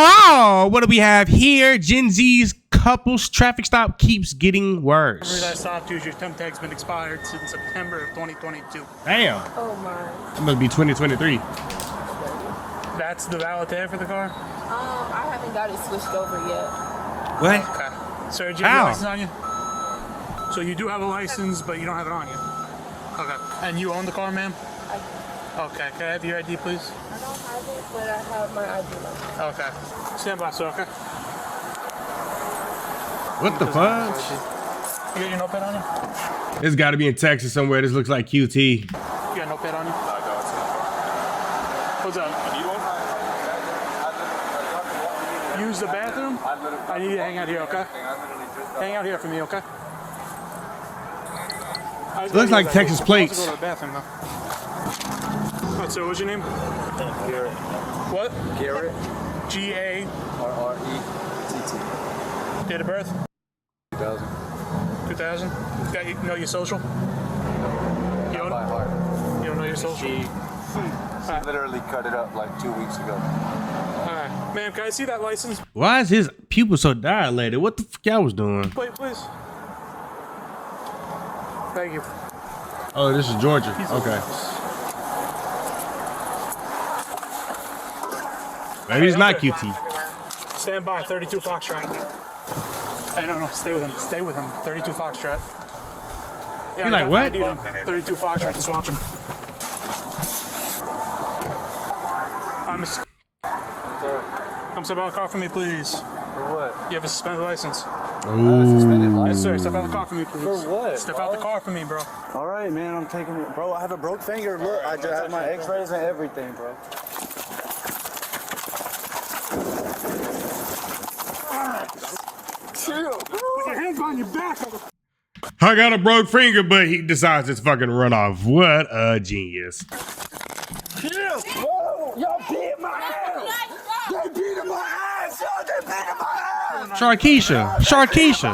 Oh, what do we have here? Gen Z's couples traffic stop keeps getting worse. I stopped you. Your temp tag's been expired since September of 2022. Damn. Oh my. It must be 2023. That's the valid tag for the car? I haven't got it switched over yet. What? Okay. Sir, do you have a license on you? So you do have a license, but you don't have it on you. Okay. And you own the car, ma'am? Okay. Can I have your ID, please? I don't have it, but I have my ID number. Okay. Stand by, sir, okay? What the fuck? You got your notepad on you? It's got to be in Texas somewhere. This looks like QT. You got a notepad on you? What's up? Use the bathroom? I need you to hang out here, okay? Hang out here for me, okay? It looks like Texas plates. Go to the bathroom, though. What, so what's your name? Garrett. What? Garrett. Garrett. Date of birth? 2000. 2000? Got you know your social? Not by heart. You don't know your social? She literally cut it up like 2 weeks ago. Alright. Ma'am, can I see that license? Why is his pupil so dilated? What the fuck y'all was doing? Plate, please. Thank you. Oh, this is Georgia. Okay. Maybe it's not QT. Stand by, 32 Foxtrot. Hey, no, stay with him. Stay with him. 32 Foxtrot. Yeah, You're like, what? 32 Foxtrot, just watch him. Come step out of the car for me, please. For what? You have a suspended license. Ooh. Yes, sir. Step out of the car for me, please. For what? Step out the car for me, bro. All right, man. I'm taking it. Bro, I have a broke finger. Look, I just have my x-rays and everything, bro. Chill. Put your hands behind your back. I got a broke finger, but he decides to fucking run off. What a genius. Chill. Whoa, y'all beating my ass. They beating my ass. Y'all, they beating my ass. Sharkeisha. Sharkeisha.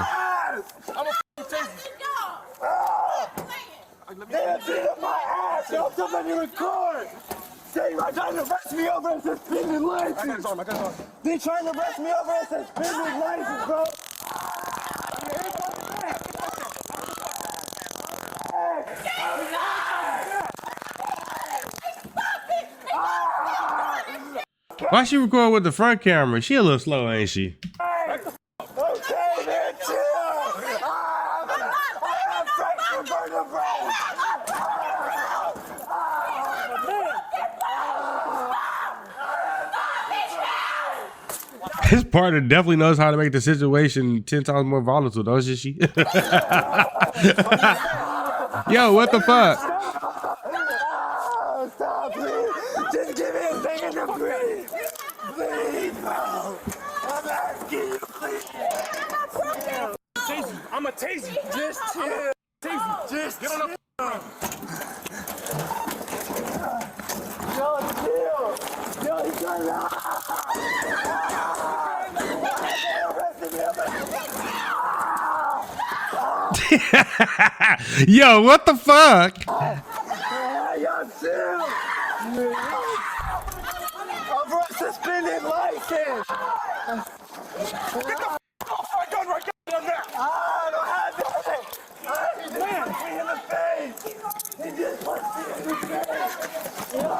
They're beating my ass. Y'all, somebody record. They trying to arrest me over a suspended license. They trying to arrest me over a suspended license, bro. Why she record with the front camera? She a little slow, ain't she? Okay, man, chill. I have fractured vertebrae. His partner definitely knows how to make the situation 10 times more volatile, doesn't she? Yo, what the fuck? Stop, please. Just give me a second to breathe. Please, bro. I'm asking you, please. I'm a taser. Just chill. Just get on the Yo, chill. Yo, he's trying to... Yo, what the fuck? Yo, chill. Over a suspended license. Get the off my gun right now. I don't have it. He just punched me in the face. He just punched me in the face. No.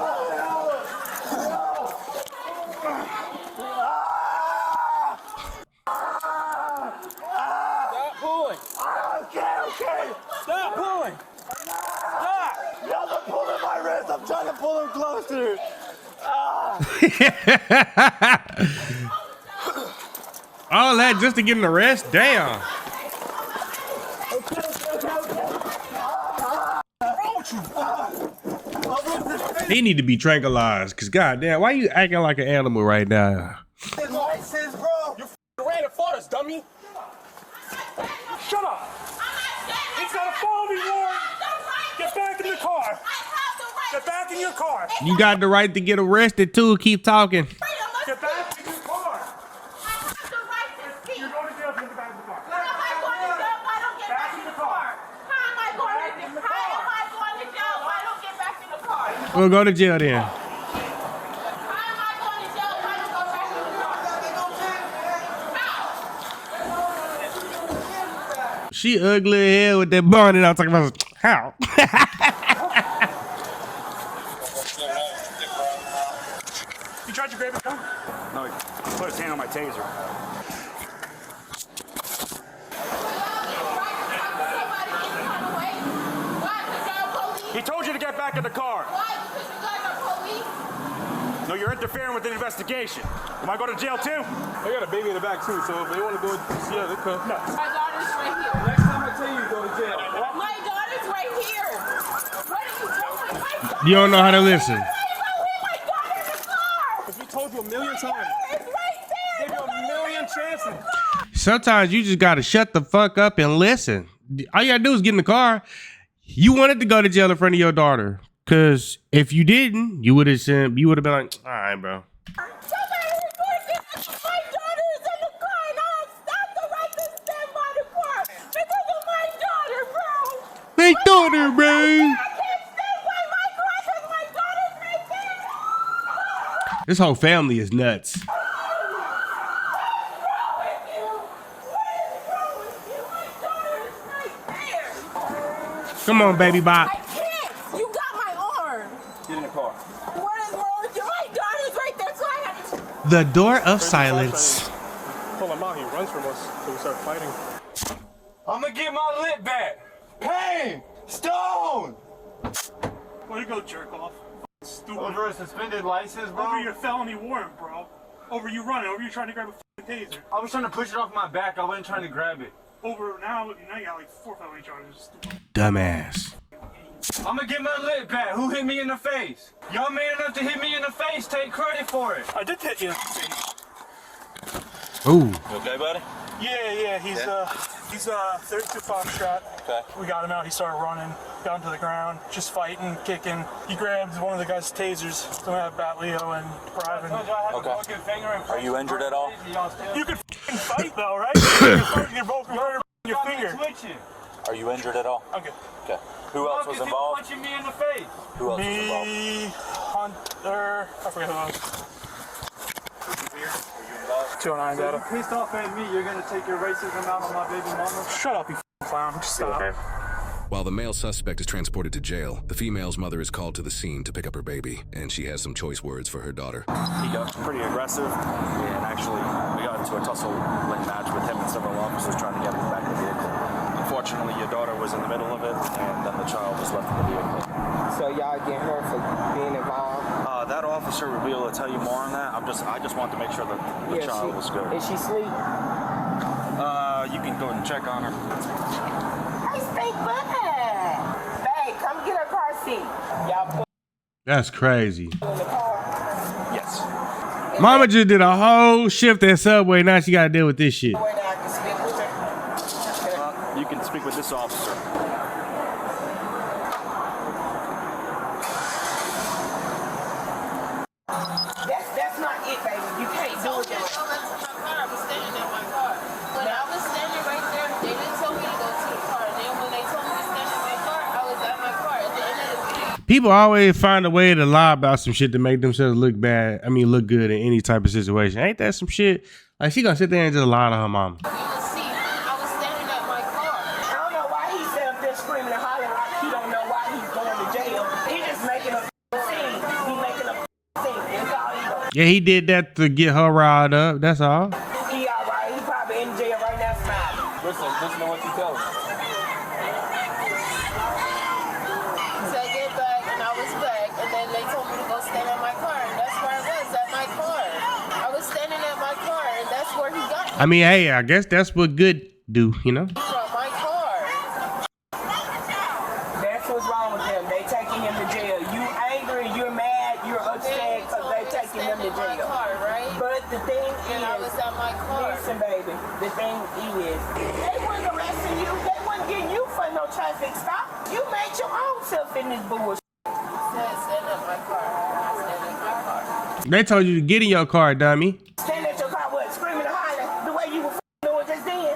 Stop pulling. Okay. Stop pulling. Stop. Y'all are pulling my wrist. I'm trying to pull him closer. All that just to get an arrest? Damn. He need to be tranquilized, because goddamn, why you acting like an animal right now? License, bro. You ran in front of us, dummy. Shut up. It's not a phone anymore. Get back in the car. Get back in your car. You got the right to get arrested too. Keep talking. Get back in your car. You're going to jail if you get back in the car. Back in the car. We'll go to jail then. She ugly as hell with that bonnet. I'm talking about how. You tried to grab a gun? No, he put his hand on my taser. He told you to get back in the car. Why? Because you guys are police? No, you're interfering with the investigation. Am I going to jail too? I got a baby in the back too, so if they want to go, yeah, they come. No. My daughter's right here. Next time I tell you, you go to jail. My daughter's right here. What are you doing? My daughter. You don't know how to listen. My daughter's in the car. If you told you a million times, It's right there. give you a million chances. Sometimes you just gotta shut the fuck up and listen. All you gotta do is get in the car. You wanted to go to jail in front of your daughter, cause if you didn't, you would have been like, all right, bro. Somebody reported that my daughter is in the car and I have stopped the right to stand by the car because of my daughter, bro. My daughter, bro. I can't stand by my car because my daughter's right there. This whole family is nuts. Come on, baby bop. I can't. You got my arm. Get in the car. What is wrong with you? My daughter's right there, so I have to. The door of silence. Pull him out, he runs from us, so we start fighting. I'm gonna get my lip back. Pain! Stone! Where you go, jerk off? Stupid. Over a suspended license, bro. Over your felony warrant, bro. Over you running. Over you trying to grab a taser. I was trying to push it off my back. I wasn't trying to grab it. Over now you got like 4 felony charges. Dumbass. I'm gonna get my lip back. Who hit me in the face? Y'all man enough to hit me in the face. Take credit for it. I did hit you. Ooh. You okay, buddy? Yeah, he's 32 Foxtrot. Okay. We got him out. He started running down to the ground, just fighting, kicking. He grabbed one of the guy's tasers. So we have Bat Leo and driving. Okay. Are you injured at all? You could f***ing fight though, right? You can fight, you're broken your finger. Are you injured at all? Okay. Okay. Who else was involved? Punching me in the face. Who else was involved? Me, Hunter, I forget who else. 209 data. Pissed off at me. You're gonna take your racism out on my baby mama. Shut up, you f***ing clown. Just stop. While the male suspect is transported to jail, the female's mother is called to the scene to pick up her baby, and she has some choice words for her daughter. He got pretty aggressive, and actually we got into a tussling match with him and several officers trying to get him back in the vehicle. Unfortunately, your daughter was in the middle of it, and then the child was left in the vehicle. So y'all get her for being involved? That officer will be able to tell you more on that. I just want to make sure that the child was good. Is she asleep? You can go and check on her. Hey, stink butt. Babe, come get her car seat. Y'all put That's crazy. her in the car. Yes. Mama just did a whole shift at Subway. Now she gotta deal with this shit. Where I can speak with her. You can speak with this officer. That's not it, baby. You can't do it. I was standing in my car. When I was standing right there, they didn't tell me to go to the car. And then when they told me to stand in my car, I was at my car. At the end of the video, People always find a way to lie about some shit to make themselves look bad. I mean, look good in any type of situation. Ain't that some shit? Like, she gonna sit there and just lie to her mama. you will see. I was standing at my car. I don't know why he's sitting up there screaming and hollering like he don't know why he's going to jail. He just making a scene. He making a scene. That's all he does. Yeah, he did that to get her riled up. That's all. He all right. He probably in jail right now smiling. Listen to what you tell us. So I get back, and I was back. And then they told me to go stand at my car. And that's where I was, at my car. I was standing at my car, and that's where he got me I mean, hey, I guess that's what good do, you know? from, my car. That's what's wrong with them. They taking him to jail. You angry, you're mad, you're upset because they taking him to My jail. car, right? But the thing And I was is, at my car. listen, baby, the thing is, they weren't arresting you. They weren't getting you for no traffic stop. You made your own self in this bullshit. Said stand at my car. I stand at my car. They told you to get in your car, dummy. Stand at your car, what, screaming and hollering the way you were doing just then.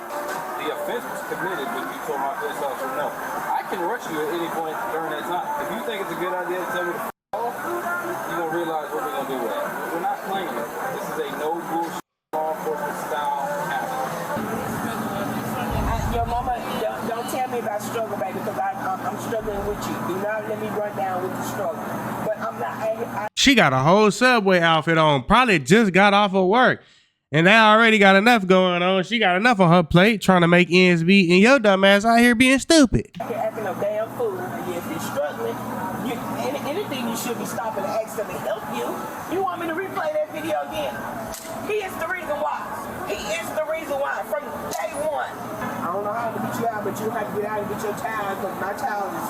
The offense was committed when you told my police officer no. I can rush you at any point during that time. If you think it's a good idea to tell me to off, you're going to realize what we're going to do with it. We're not playing it. This is a no bullshit law enforcement style action. Your mama, struggle, baby, because I'm struggling with you. Do not let me run down with the struggle. But I'm not. She got a whole Subway outfit on. Probably just got off of work. And they already got enough going on. She got enough on her plate trying to make ends meet. And your dumb ass out here being stupid. You're acting a damn fool. If you're struggling, anything you should be stopping and asking them to help you. You want me to replay that video again? He is the reason why. He is the reason why from day one. I don't know how to get you out, but you have to get out and get your child because my child is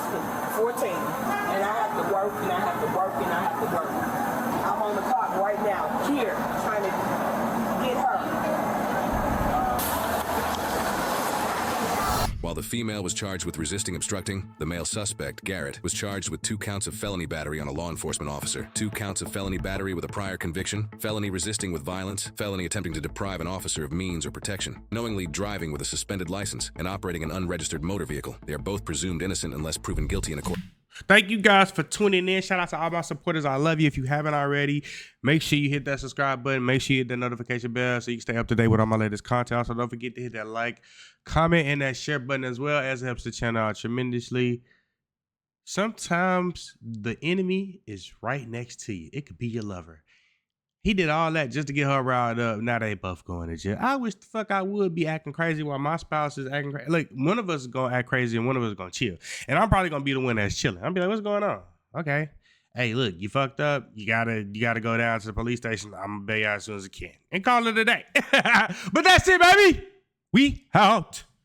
14. And I have to work, and I have to work, and I have to work. I'm on the clock right now, here, trying to get her. While the female was charged with resisting obstructing, the male suspect, Garrett, was charged with 2 counts of felony battery on a law enforcement officer, 2 counts of felony battery with a prior conviction, felony resisting with violence, felony attempting to deprive an officer of means or protection, knowingly driving with a suspended license, and operating an unregistered motor vehicle. They are both presumed innocent unless proven guilty in a court. Thank you guys for tuning in. Shout out to all my supporters. I love you. If you haven't already, make sure you hit that subscribe button. Make sure you hit that notification bell so you can stay up to date with all my latest content. Also, don't forget to hit that like, comment, and that share button as well, as it helps the channel out tremendously. Sometimes the enemy is right next to you. It could be your lover. He did all that just to get her riled up. Now they both going to jail. I wish the fuck I would be acting crazy while my spouse is acting crazy. Like, one of us is going to act crazy and one of us is going to chill. And I'm probably going to be the one that's chilling. I'll be like, what's going on? Okay. Hey, look, you fucked up. You gotta go down to the police station. I'm going to bail you out as soon as I can. And call it a day. But that's it, baby. We out.